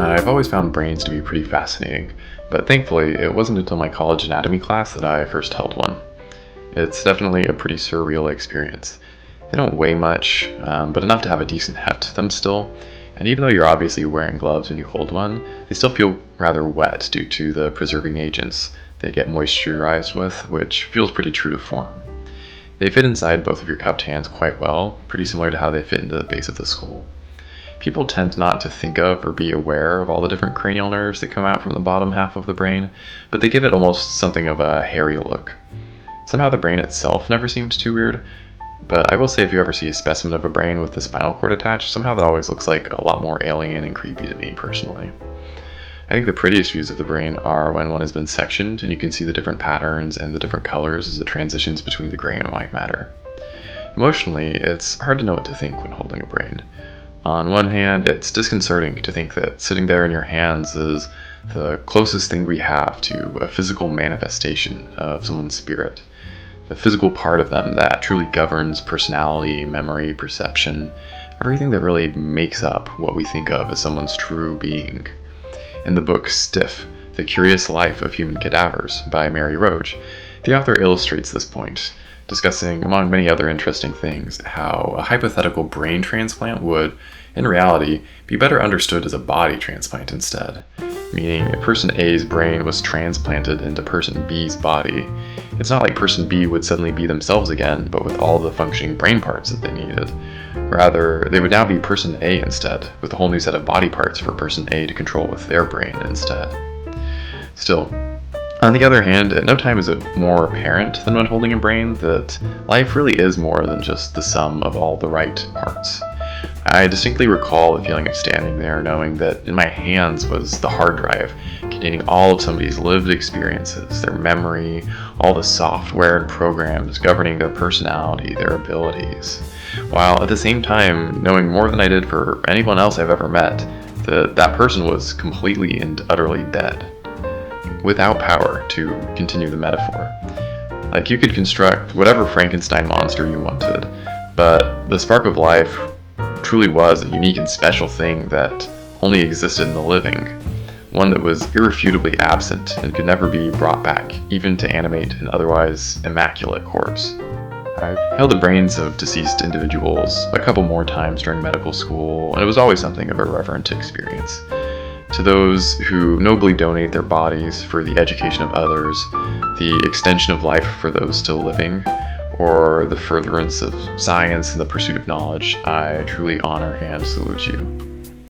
I've always found brains to be pretty fascinating, but thankfully it wasn't until my college anatomy class that I first held one. It's definitely a pretty surreal experience. They don't weigh much, but enough to have a decent heft to them still, and even though you're obviously wearing gloves when you hold one, they still feel rather wet due to the preserving agents they get moisturized with, which feels pretty true to form. They fit inside both of your cupped hands quite well, pretty similar to how they fit into the base of the skull. People tend not to think of or be aware of all the different cranial nerves that come out from the bottom half of the brain, but they give it almost something of a hairy look. Somehow the brain itself never seems too weird, but I will say if you ever see a specimen of a brain with the spinal cord attached, somehow that always looks like a lot more alien and creepy to me personally. I think the prettiest views of the brain are when one has been sectioned and you can see the different patterns and the different colors as it transitions between the gray and white matter. Emotionally, it's hard to know what to think when holding a brain. On one hand, it's disconcerting to think that sitting there in your hands is the closest thing we have to a physical manifestation of someone's spirit. The physical part of them that truly governs personality, memory, perception, everything that really makes up what we think of as someone's true being. In the book Stiff, The Curious Life of Human Cadavers by Mary Roach, the author illustrates this point, discussing, among many other interesting things, how a hypothetical brain transplant would, in reality, be better understood as a body transplant instead. Meaning, if person A's brain was transplanted into person B's body, it's not like person B would suddenly be themselves again, but with all the functioning brain parts that they needed. Rather, they would now be person A instead, with a whole new set of body parts for person A to control with their brain instead. Still, on the other hand, at no time is it more apparent than when holding a brain that life really is more than just the sum of all the right parts. I distinctly recall the feeling of standing there knowing that in my hands was the hard drive containing all of somebody's lived experiences, their memory, all the software and programs governing their personality, their abilities, while at the same time knowing more than I did for anyone else I've ever met that that person was completely and utterly dead. Without power, to continue the metaphor. Like you could construct whatever Frankenstein monster you wanted, but the spark of life truly was a unique and special thing that only existed in the living, one that was irrefutably absent and could never be brought back, even to animate an otherwise immaculate corpse. I've held the brains of deceased individuals a couple more times during medical school, and it was always something of a reverent experience. To those who nobly donate their bodies for the education of others, the extension of life for those still living, or the furtherance of science and the pursuit of knowledge, I truly honor and salute you.